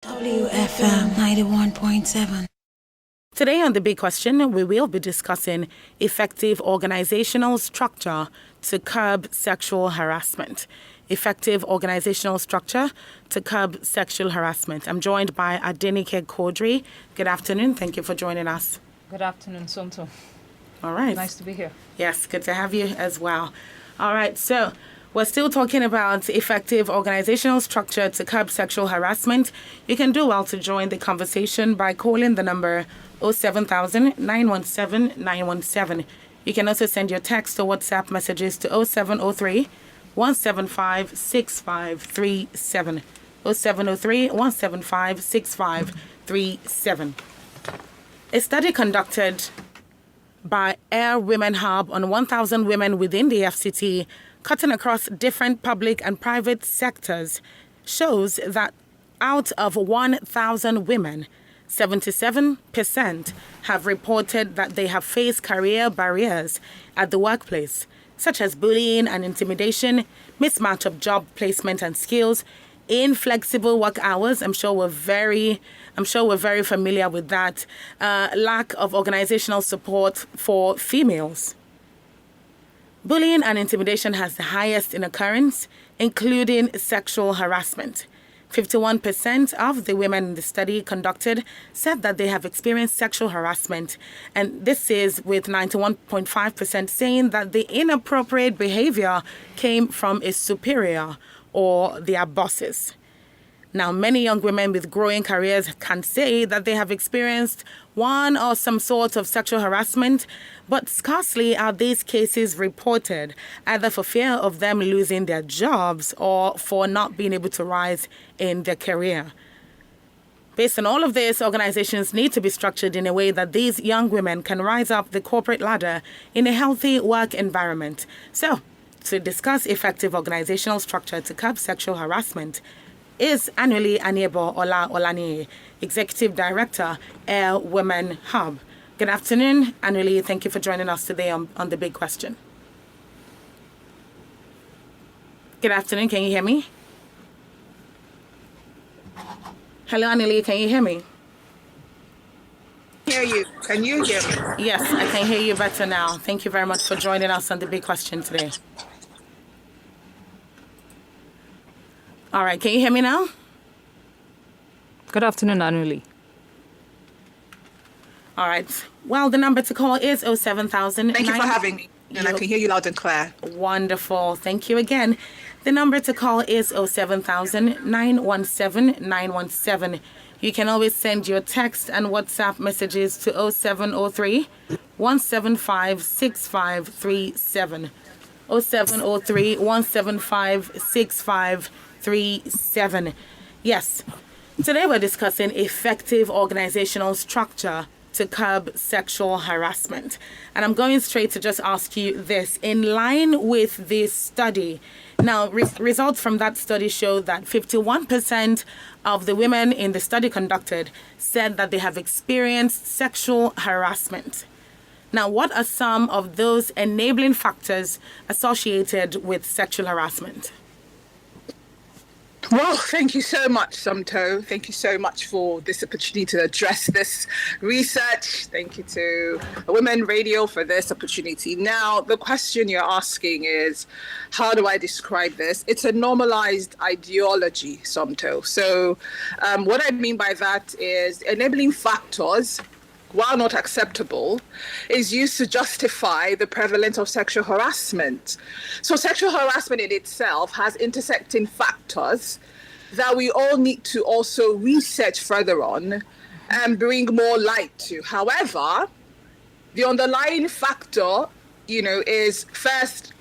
WFM 91.7. Today on The Big Question, we will be discussing effective organizational structure to curb sexual harassment. Effective organizational structure to curb sexual harassment. I'm joined by Adenike Kodri. Good afternoon. Thank you for joining us. Good afternoon, Sonto. All right. Nice to be here. Yes, good to have you as well. All right, so we're still talking about effective organizational structure to curb sexual harassment. You can do well to join the conversation by calling the number 07000 917 917. You can also send your text or WhatsApp messages to 0703 175 6537. 0703 175 6537. A study conducted by Air Women Hub on 1,000 women within the FCT, cutting across different public and private sectors, shows that out of 1,000 women, 77% have reported that they have faced career barriers at the workplace, such as bullying and intimidation, mismatch of job placement and skills, inflexible work hours. I'm sure we're very familiar with that. Lack of organizational support for females. Bullying and intimidation has the highest in occurrence, including sexual harassment. 51% of the women in the study conducted said that they have experienced sexual harassment, and this is with 91.5% saying that the inappropriate behavior came from a superior or their bosses. Now, many young women with growing careers can say that they have experienced one or some sort of sexual harassment, but scarcely are these cases reported, either for fear of them losing their jobs or for not being able to rise in their career. Based on all of this, organizations need to be structured in a way that these young women can rise up the corporate ladder in a healthy work environment. So, to discuss effective organizational structure to curb sexual harassment is Anuli Aniebo Ola Olani, Executive Director, Air Women Hub. Good afternoon, Anuli. Thank you for joining us today on The Big Question. Good afternoon. Can you hear me? Hello, Anuli. Can you hear me? Hear you. Can you hear me? Yes, I can hear you better now. Thank you very much for joining us on The Big Question today. All right, can you hear me now? Good afternoon, Anuli. All right. Well, the number to call is 07000. Thank you for having me. And I can hear you loud and clear. Wonderful. Thank you again. The number to call is 07000 917 917. You can always send your text and WhatsApp messages to 0703 175 6537. 0703 175 6537. Yes. Today we're discussing effective organizational structure to curb sexual harassment. And I'm going straight to just ask you this. In line with this study, now results from that study show that 51% of the women in the study conducted said that they have experienced sexual harassment. Now, what are some of those enabling factors associated with sexual harassment? Well, thank you so much, Sumto. Thank you so much for this opportunity to address this research. Thank you to Women Radio for this opportunity. Now, the question you're asking is, how do I describe this? It's a normalized ideology, Sumto. So what I mean by that is enabling factors, while not acceptable, is used to justify the prevalence of sexual harassment. So sexual harassment in itself has intersecting factors that we all need to also research further on and bring more light to. However, the underlying factor, is first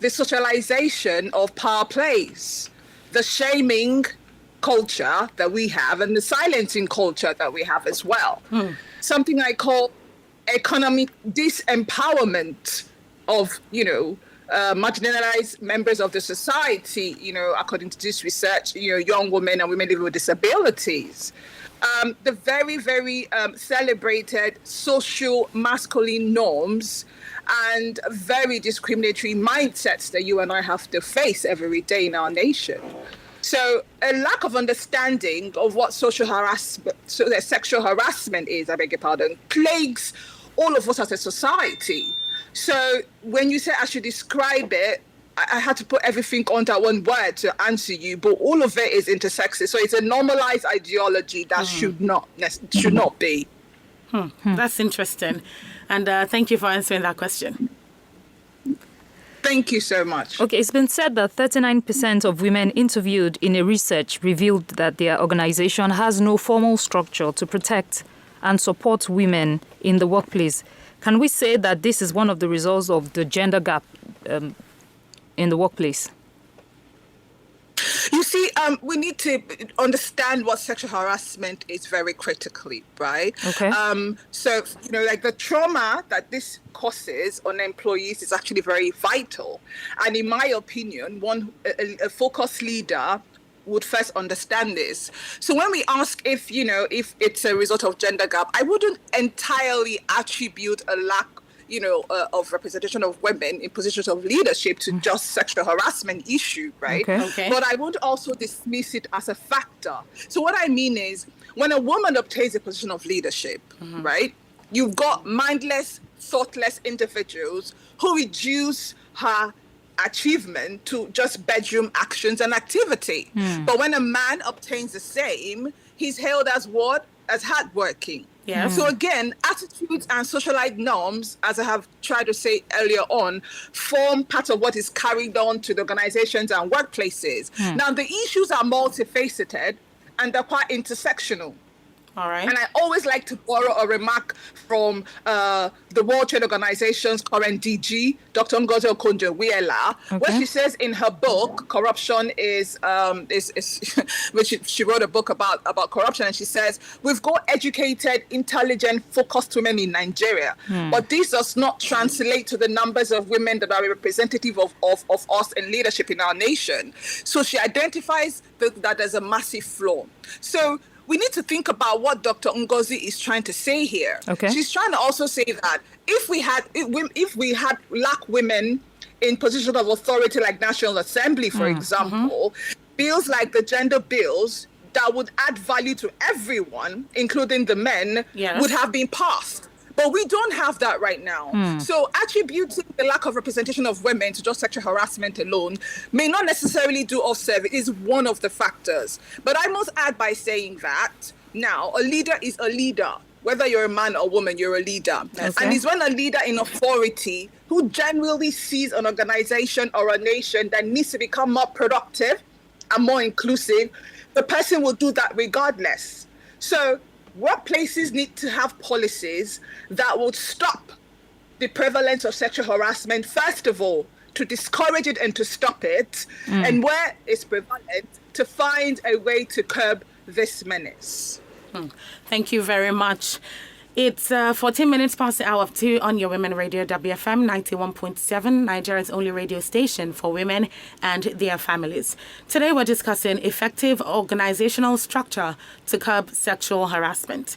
the socialization of power plays, the shaming culture that we have and the silencing culture that we have as well. Something I call economic disempowerment of, marginalized members of the society, according to this research, young women and women living with disabilities. The very, very celebrated social masculine norms and very discriminatory mindsets that you and I have to face every day in our nation. So a lack of understanding of what sexual harassment is, I beg your pardon, plagues all of us as a society. So when you say I should describe it, I had to put everything under one word to answer you, but all of it is intersexist. So it's a normalized ideology that should not be. That's interesting. And thank you for answering that question. Thank you so much. Okay, it's been said that 39% of women interviewed in a research revealed that their organization has no formal structure to protect and support women in the workplace. Can we say that this is one of the results of the gender gap in the workplace? You see, we need to understand what sexual harassment is very critically, right? Okay. So, like the trauma that this causes on employees is actually very vital. And in my opinion, a focused leader would first understand this. So when we ask if it's a result of gender gap, I wouldn't entirely attribute a lack of representation of women in positions of leadership to just sexual harassment issue, right? Okay. But I won't also dismiss it as a factor. So what I mean is, when a woman obtains a position of leadership, right, you've got mindless, thoughtless individuals who reduce her achievement to just bedroom actions and activity. But when a man obtains the same, he's hailed as what? As hardworking. Yeah. So again, attitudes and socialite norms, as I have tried to say earlier on, form part of what is carried on to the organizations and workplaces. Now, the issues are multifaceted and they're quite intersectional. All right. And I always like to borrow a remark from the World Trade Organization's current DG, Dr. Ngozi Okonjo-Iweala, where she says in her book, Corruption is which she wrote a book about corruption, and she says, we've got educated, intelligent, focused women in Nigeria, but this does not translate to the numbers of women that are representative of us in leadership in our nation. So she identifies that there's a massive flaw. So we need to think about what Dr. Ngozi is trying to say here. Okay. She's trying to also say that if we had black women in positions of authority like National Assembly, for example, bills like the gender bills that would add value to everyone, including the men, would have been passed. But we don't have that right now. So attributing the lack of representation of women to just sexual harassment alone may not necessarily do us service. It is one of the factors. But I must add by saying that now a leader is a leader. Whether you're a man or woman, you're a leader. Okay. And it's when a leader in authority who genuinely sees an organization or a nation that needs to become more productive and more inclusive, the person will do that regardless. So workplaces need to have policies that will stop the prevalence of sexual harassment, first of all, to discourage it and to stop it, and where it's prevalent, to find a way to curb this menace. Thank you very much. It's 14 minutes past the hour of 2 on your Women Radio WFM 91.7, Nigeria's only radio station for women and their families. Today we're discussing effective organizational structure to curb sexual harassment.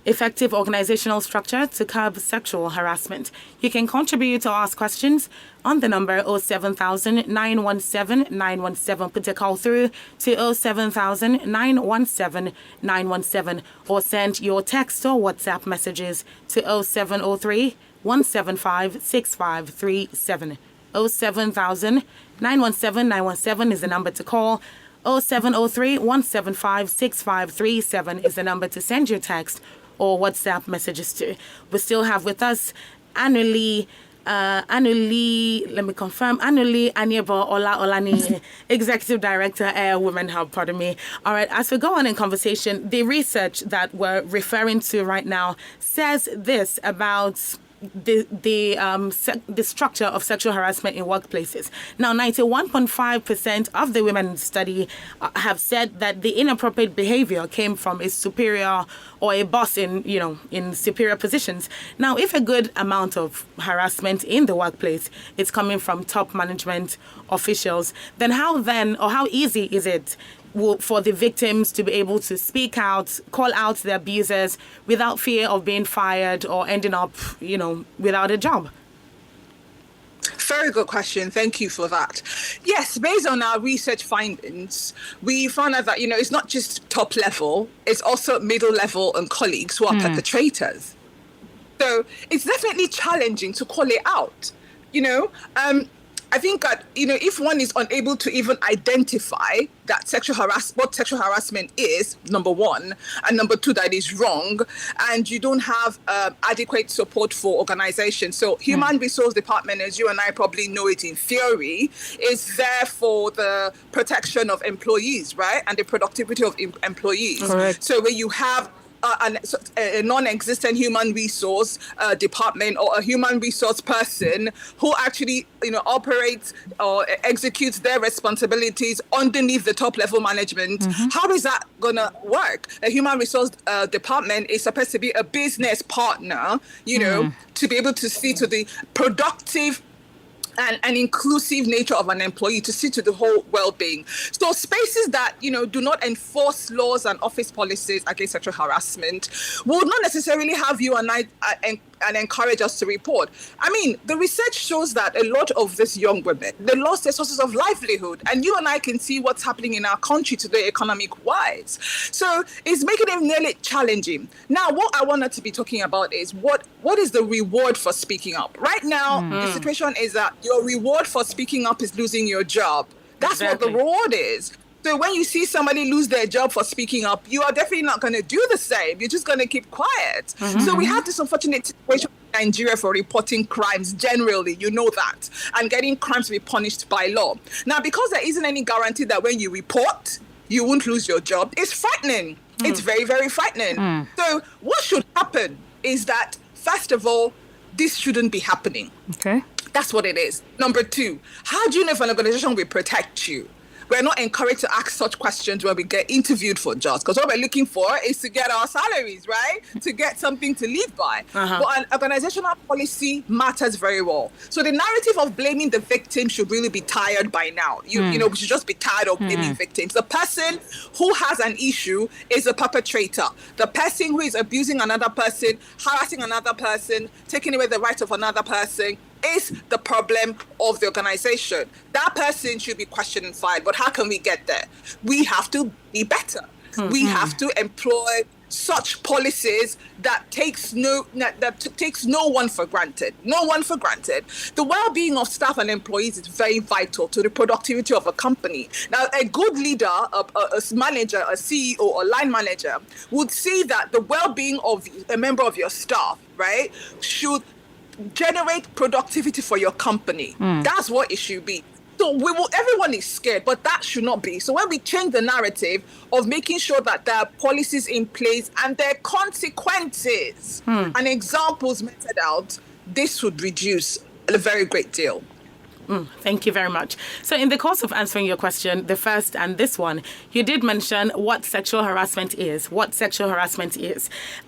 Effective organizational structure to curb sexual harassment. You can contribute or ask questions on the number 07000 917 917. Put a call through to 07000 917 917 or send your text or WhatsApp messages to 0703 175 6537. 07000 917 917 is the number to call. 0703 175 6537 is the number to send your text or WhatsApp messages to. We still have with us Anuli, let me confirm, Anuli Anyebo Olani, Executive Director, Women Hub, pardon me. All right, as we go on in conversation, the research that we're referring to right now says this about the structure of sexual harassment in workplaces. Now, 91.5% of the women in the study have said that the inappropriate behavior came from a superior or a boss in superior positions. Now, if a good amount of harassment in the workplace is coming from top management officials, then how easy is it for the victims to be able to speak out, call out the abusers without fear of being fired or ending up, without a job? Very very good question. Thank you for that. Yes, based on our research findings, we found out that, it's not just top level, it's also middle level and colleagues who are perpetrators. So it's definitely challenging to call it out. I think that, if one is unable to even identify that what sexual harassment is, number one, and number two, that is wrong, and you don't have adequate support for organizations. So human resource department, as you and I probably know it in theory, is there for the protection of employees, right? And the productivity of employees. Correct. So when you have a non-existent human resource department or a human resource person who actually, operates or executes their responsibilities underneath the top level management, how is that gonna work? A human resource department is supposed to be a business partner, to be able to see to the productive and an inclusive nature of an employee, to see to the whole well-being. So spaces that, do not enforce laws and office policies against sexual harassment will not necessarily have you and I and encourage us to report. I mean, the research shows that a lot of these young women, they lost their sources of livelihood. And you and I can see what's happening in our country today economic-wise. So it's making it nearly challenging. Now, what I wanted to be talking about is what is the reward for speaking up? Right now, the situation is that your reward for speaking up is losing your job. That's Exactly. what the reward is. So when you see somebody lose their job for speaking up, you are definitely not going to do the same. You're just going to keep quiet. So we have this unfortunate situation in Nigeria for reporting crimes generally, that, and getting crimes to be punished by law. Now, because there isn't any guarantee that when you report, you won't lose your job, it's frightening. It's very, very frightening. So what should happen is that, first of all, this shouldn't be happening. Okay. That's what it is. Number two, how do you know if an organization will protect you? We're not encouraged to ask such questions when we get interviewed for jobs, because what we're looking for is to get our salaries, right? To get something to live by. But an organizational policy matters very well. So the narrative of blaming the victim should really be tired by now. We should just be tired of blaming victims. The person who has an issue is a perpetrator. The person who is abusing another person, harassing another person, taking away the rights of another person, is the problem of the organization. That person should be questioned and fired. But how can we get there? We have to be better. We have to employ such policies that takes no one for granted. No one for granted. The well-being of staff and employees is very vital to the productivity of a company. Now, a good leader, a manager, a CEO, or line manager would see that the well-being of a member of your staff, right, should generate productivity for your company. That's what it should be. So everyone is scared, but that should not be. So when we change the narrative of making sure that there are policies in place and there are consequences and examples meted out, this would reduce a very great deal. Thank you very much. So in the course of answering your question, the first and this one, you did mention what sexual harassment is.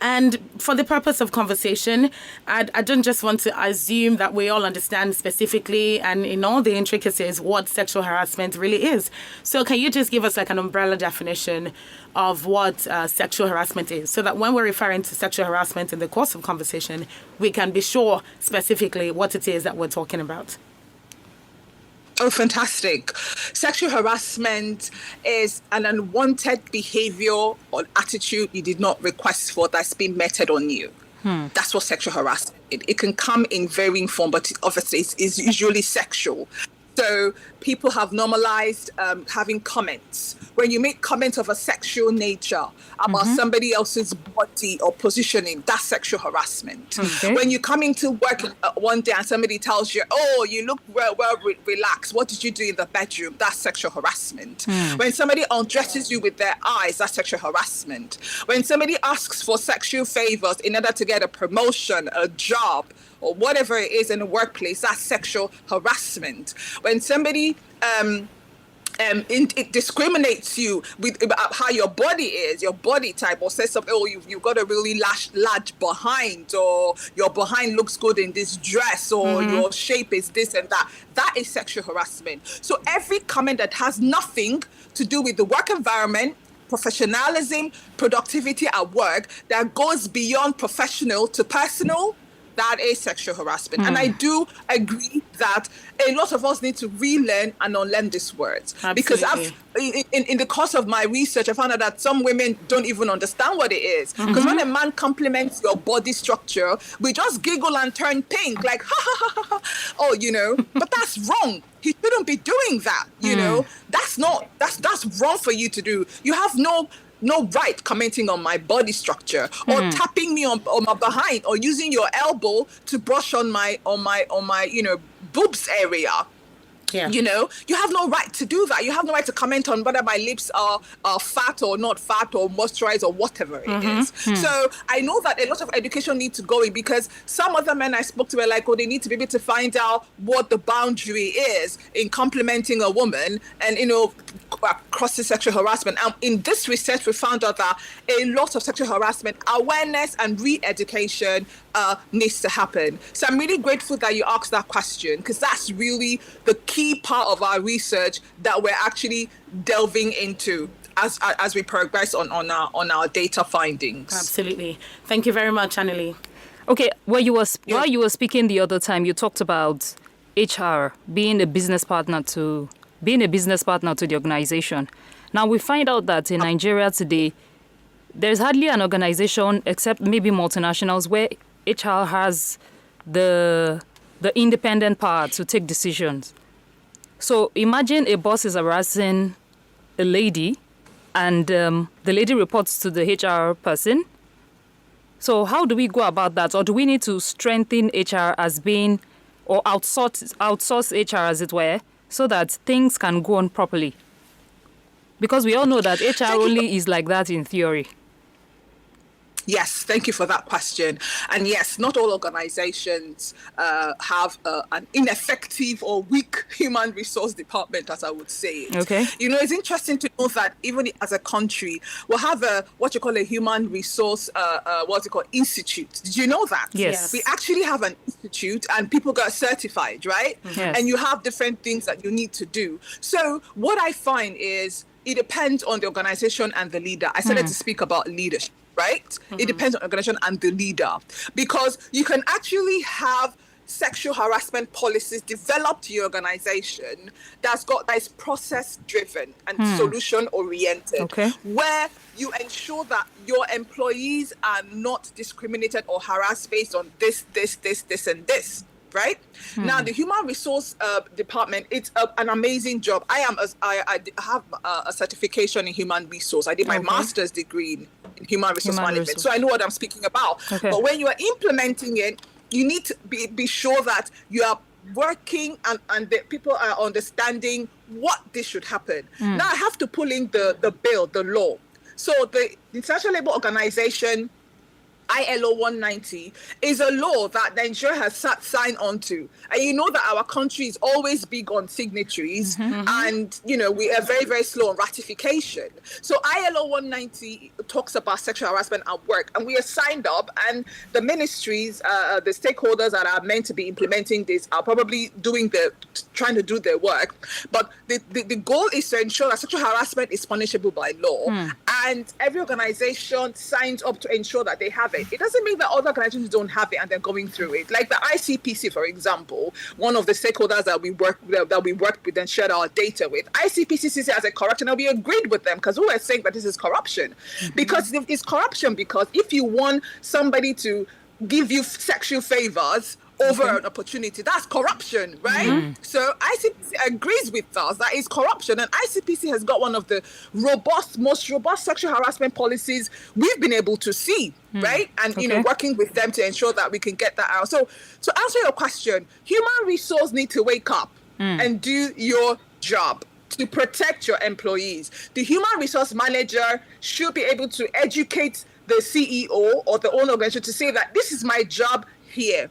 And for the purpose of conversation, I don't just want to assume that we all understand specifically and in all the intricacies what sexual harassment really is. So can you just give us like an umbrella definition of what sexual harassment is, so that when we're referring to sexual harassment in the course of conversation, we can be sure specifically what it is that we're talking about? Oh, fantastic. Sexual harassment is an unwanted behavior or attitude you did not request for that's been meted on you. That's what sexual harassment is. It can come in varying form, but obviously it's usually sexual. So people have normalized having comments. When you make comments of a sexual nature about somebody else's body or positioning, that's sexual harassment. Okay. When you come into work one day and somebody tells you, oh, you look well relaxed, what did you do in the bedroom? That's sexual harassment. When somebody undresses you with their eyes, that's sexual harassment. When somebody asks for sexual favors in order to get a promotion, a job, or whatever it is in the workplace, that's sexual harassment. When somebody it discriminates you about how your body is, your body type, or says something, oh, you've got a really large behind, or your behind looks good in this dress, or your shape is this and that. That is sexual harassment. So every comment that has nothing to do with the work environment, professionalism, productivity at work, that goes beyond professional to personal, that is sexual harassment. And I do agree that a lot of us need to relearn and unlearn these words. Because in the course of my research, I found out that some women don't even understand what it is. Because when a man compliments your body structure, we just giggle and turn pink, like, ha, ha, ha, ha, ha. Oh, you know, but that's wrong. He shouldn't be doing that, you know. That's wrong for you to do. You have no right commenting on my body structure or tapping me on my behind or using your elbow to brush on my you know, boobs area. Yeah. You know, you have no right to do that. You have no right to comment on whether my lips are fat or not fat or moisturized or whatever it is. So I know that a lot of education needs to go in, because some other men I spoke to were like, oh, they need to be able to find out what the boundary is in complimenting a woman and, you know, crosses sexual harassment. And in this research, we found out that a lot of sexual harassment awareness and re-education needs to happen. So I'm really grateful that you asked that question, because that's really the key part of our research that we're actually delving into as we progress on our data findings. Absolutely. Thank you very much, Annalie. Okay, while you were speaking the other time, you talked about HR being a business partner to the organization. Now we find out that in Nigeria today, there's hardly an organization, except maybe multinationals, where HR has the independent power to take decisions. So imagine a boss is harassing a lady, and the lady reports to the HR person. So how do we go about that? Or do we need to strengthen HR as being, or outsource HR as it were, so that things can go on properly? Because we all know that HR only is like that in theory. Yes, thank you for that question. And yes, not all organizations have an ineffective or weak human resource department, as I would say it. Okay. You know, it's interesting to know that even as a country, we'll have what you call a human resource, institute. Did you know that? Yes. We actually have an institute and people got certified, right? Yes. And you have different things that you need to do. So what I find is it depends on the organization and the leader. I started to speak about leadership. Right? It depends on the organization and the leader, because you can actually have sexual harassment policies developed to your organization that is process driven and solution oriented, where you ensure that your employees are not discriminated or harassed based on this, and this. Right? Now, the human resource department, it's an amazing job. I have a certification in human resource. I did my master's degree in human resource management. So I know what I'm speaking about. Okay. But when you are implementing it, you need to be sure that you are working and the people are understanding what this should happen. Now I have to pull in the bill, the law. So the International Labour Organization, ILO 190, is a law that Nigeria has signed on to. And you know that our country is always big on signatories and, you know, we are very, very slow on ratification. So ILO 190 talks about sexual harassment at work, and we are signed up, and the ministries, the stakeholders that are meant to be implementing this are probably trying to do their work. But the goal is to ensure that sexual harassment is punishable by law. And every organization signs up to ensure that they have it. It doesn't mean that other organizations don't have it and they're going through it. Like the ICPC, for example, one of the stakeholders that we worked with and shared our data with, ICPC sees it as a corruption, and we agreed with them because we were saying that this is corruption. Because it's corruption because if you want somebody to give you sexual favors over an opportunity, that's corruption, right? So ICPC agrees with us that it's corruption, and ICPC has got one of the most robust sexual harassment policies we've been able to see, right? And you know, working with them to ensure that we can get that out. So to answer your question, human resource need to wake up and do your job to protect your employees. The human resource manager should be able to educate the CEO or the owner organization to say that this is my job here.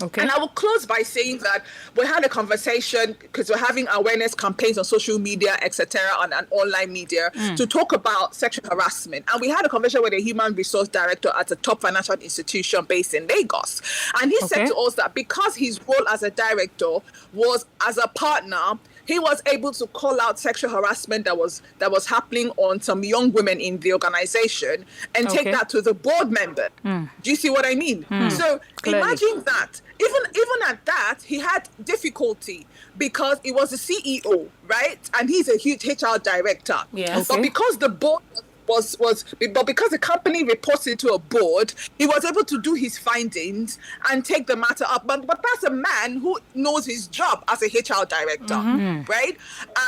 Okay. And I will close by saying that we had a conversation because we're having awareness campaigns on social media, etc., and online media to talk about sexual harassment. And we had a conversation with a human resource director at a top financial institution based in Lagos. And he said to us that because his role as a director was as a partner, he was able to call out sexual harassment that was happening on some young women in the organization and take that to the board member. Do you see what I mean? So Clearly. imagine that. Even at that, he had difficulty because it was the CEO, right? And he's a huge HR director. Yes. But because the board but because the company reported to a board, he was able to do his findings and take the matter up. But that's a man who knows his job as a HR director, right?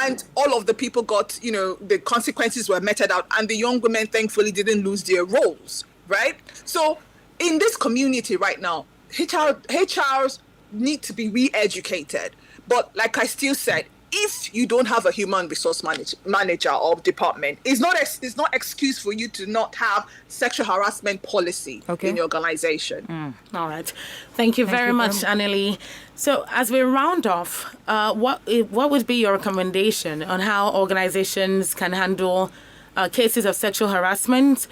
And all of the people got, the consequences were meted out, and the young women thankfully didn't lose their roles, right? So in this community right now, HRs need to be re-educated. But like I still said, if you don't have a human resource manager or department, it's not excuse for you to not have sexual harassment policy in your organization. All right. Thank you very much, Annelie. So as we round off, what would be your recommendation on how organizations can handle cases of sexual harassment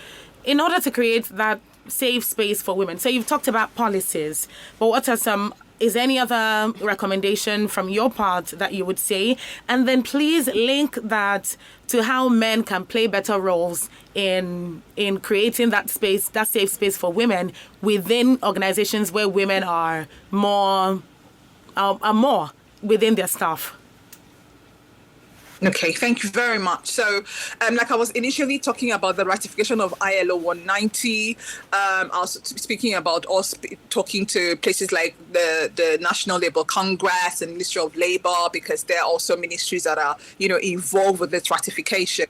in order to create that safe space for women? So you've talked about policies, but what are is there any other recommendation from your part that you would say? And then please link that to how men can play better roles in creating that space, that safe space for women within organizations where women are more within their staff. Okay, thank you very much. So, like I was initially talking about the ratification of ILO 190, I was speaking about talking to places like the National Labour Congress and Ministry of Labour, because there are also ministries that are, involved with this ratification.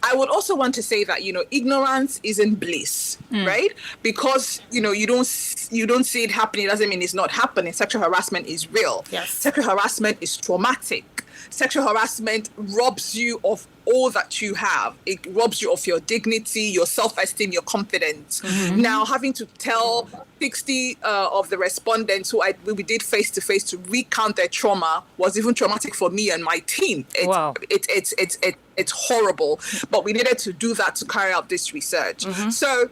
I would also want to say that, ignorance isn't bliss, right? Because, you don't see it happening, it doesn't mean it's not happening. Sexual harassment is real. Yes. Sexual harassment is traumatic. Sexual harassment robs you of all that you have. It robs you of your dignity, your self-esteem, your confidence. Now, having to tell 60 of the respondents who we did face-to-face to recount their trauma was even traumatic for me and my team. It's horrible, but we needed to do that to carry out this research. So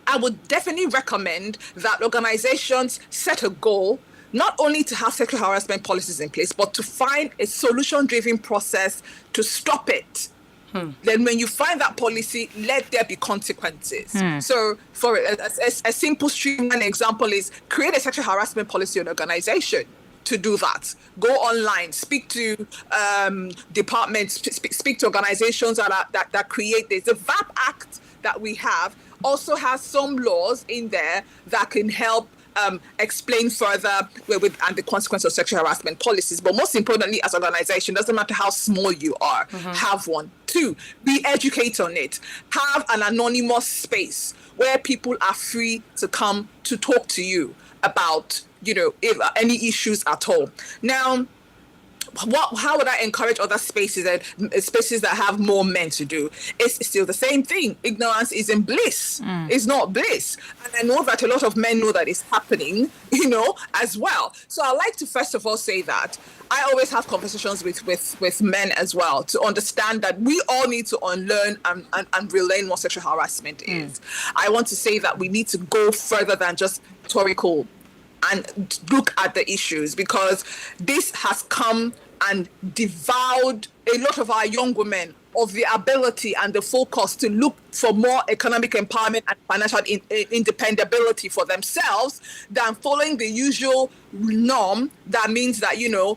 I would definitely recommend that organizations set a goal not only to have sexual harassment policies in place, but to find a solution-driven process to stop it. Then when you find that policy, let there be consequences. So for a simple streamlined example is create a sexual harassment policy in an organization. To do that, go online, speak to departments, speak to organizations that create this. The VAP Act that we have also has some laws in there that can help explain further and the consequence of sexual harassment policies. But most importantly, as an organization, doesn't matter how small you are, have one. 2, be educate on it. Have an anonymous space where people are free to come to talk to you about, if any issues at all. Now, how would I encourage other spaces that have more men to do? It's still the same thing. Ignorance isn't bliss. It's not bliss. And I know that a lot of men know that it's happening, as well. So I like to first of all say that I always have conversations with men as well to understand that we all need to unlearn and relearn what sexual harassment is. I want to say that we need to go further than just rhetorical and look at the issues, because this has come and devoured a lot of our young women of the ability and the focus to look for more economic empowerment and financial independability for themselves than following the usual norm that means that, your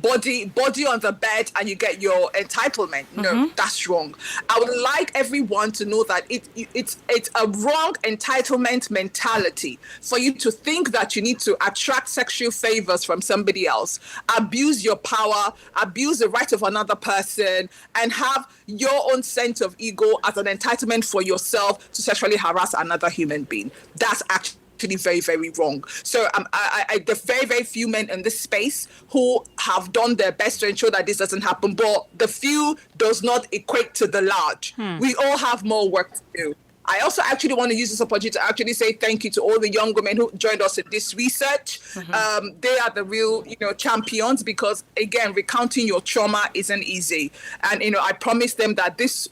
body on the bed and you get your entitlement. No, that's wrong. I would like everyone to know that it's a wrong entitlement mentality for you to think that you need to attract sexual favors from somebody else, abuse your power, abuse the right of another person, and have your own sense of ego as an entitlement for yourself to sexually harass another human being. That's actually very, very wrong. So there are very, very few men in this space who have done their best to ensure that this doesn't happen, but the few does not equate to the large. We all have more work to do. I also actually want to use this opportunity to actually say thank you to all the young women who joined us in this research. They are the real, champions, because again, recounting your trauma isn't easy. And, I promise them that this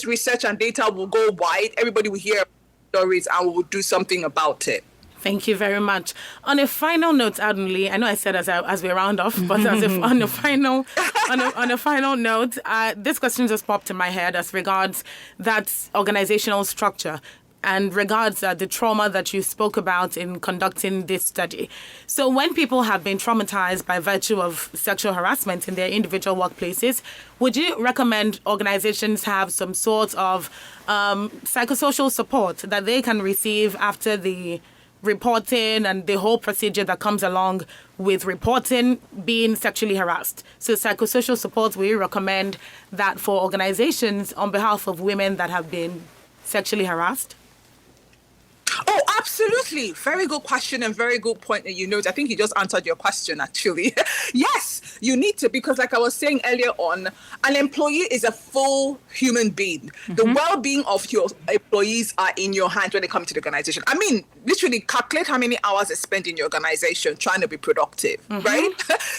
research and data will go wide. Everybody will hear stories and we will do something about it. Thank you very much. On a final note, Adunli, I know I said as we round off, but on a final note, this question just popped in my head as regards that organizational structure and regards the trauma that you spoke about in conducting this study. So when people have been traumatized by virtue of sexual harassment in their individual workplaces, would you recommend organizations have some sort of psychosocial support that they can receive after the reporting and the whole procedure that comes along with reporting being sexually harassed? So psychosocial support, we recommend that for organizations on behalf of women that have been sexually harassed? Oh, absolutely. Very good question and very good point that you note. I think you just answered your question, actually. Yes, you need to, because like I was saying earlier on, an employee is a full human being. The well-being of your employees are in your hands when they come to the organization. I mean, literally calculate how many hours they spend in your organization trying to be productive, right?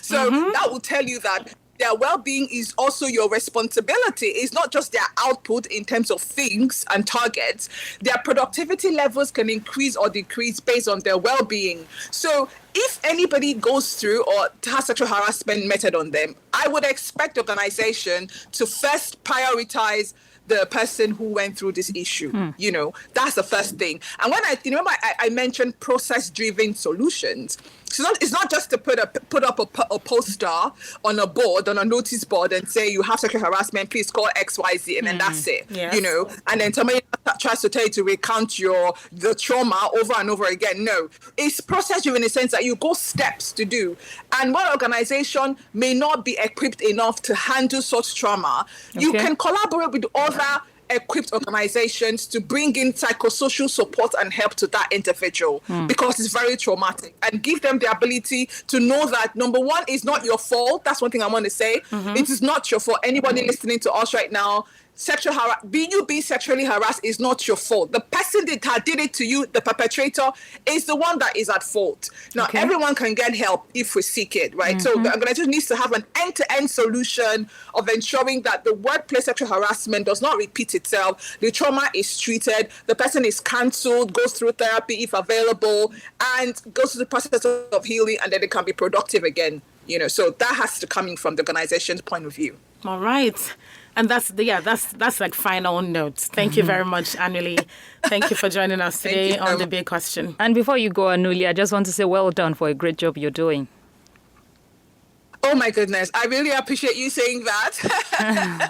So that will tell you that their well-being is also your responsibility. It's not just their output in terms of things and targets. Their productivity levels can increase or decrease based on their well-being. So if anybody goes through or has sexual harassment method on them, I would expect the organization to first prioritize the person who went through this issue. You know, that's the first thing. And when I mentioned process-driven solutions. So it's not just to put up a poster on a board, on a notice board, and say you have sexual harassment, please call XYZ, and then that's it. Yes. You know, and then somebody tries to tell you to recount the trauma over and over again. No, it's process-driven in the sense that you go steps to do. And one organization may not be equipped enough to handle such trauma. Okay. You can collaborate with other equipped organizations to bring in psychosocial support and help to that individual because it's very traumatic, and give them the ability to know that, number one, is not your fault. That's one thing I want to say. It is not your fault. Anybody listening to us right now, being sexually harassed is not your fault. The person that did it to you, the perpetrator, is the one that is at fault. Now, everyone can get help if we seek it, right? So the organization needs to have an end-to-end solution of ensuring that the workplace sexual harassment does not repeat itself. The trauma is treated, the person is cancelled, goes through therapy if available, and goes through the process of healing, and then they can be productive again. You know, so that has to come in from the organization's point of view. All right. And that's like final notes. Thank you very much, Anuli. Thank you for joining us today on The Big Question. And before you go, Anuli, I just want to say well done for a great job you're doing. Oh my goodness, I really appreciate you saying that.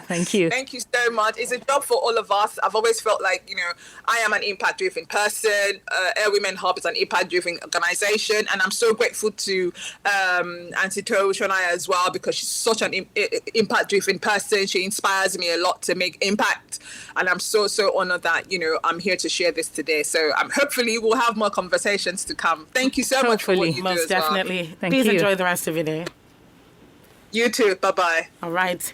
Thank you. Thank you so much. It's a job for all of us. I've always felt like, you know, I am an impact-driven person. Air Women Hub is an impact-driven organization. And I'm so grateful to Auntie To Shonaya as well, because she's such an impact-driven person. She inspires me a lot to make impact. And I'm so honored that, you know, I'm here to share this today. So hopefully we'll have more conversations to come. Thank you so much for what you do Most as well. definitely. Thank Please you. enjoy the rest of your day. You too. Bye-bye. All right.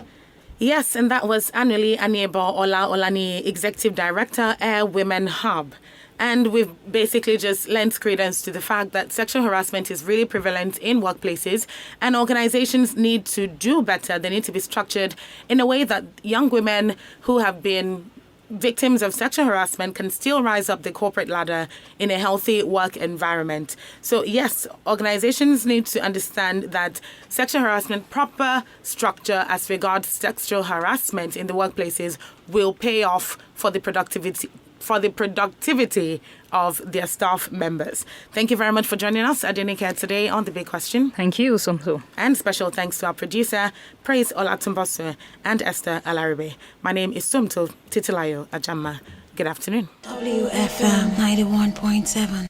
Yes, and that was Anuli Aniebo Ola Olani, Executive Director, Air Women Hub. And we've basically just lent credence to the fact that sexual harassment is really prevalent in workplaces, and organizations need to do better. They need to be structured in a way that young women who have been victims of sexual harassment can still rise up the corporate ladder in a healthy work environment. So yes, organizations need to understand that sexual harassment, proper structure as regards sexual harassment in the workplaces will pay off for the productivity of their staff members. Thank you very much for joining us at Dinike today on The Big Question. Thank you, Somso. And special thanks to our producer, Praise Olatumbosu, and Esther Alaribe. My name is Sumto Titilayo Ajama. Good afternoon. WFM 91.7.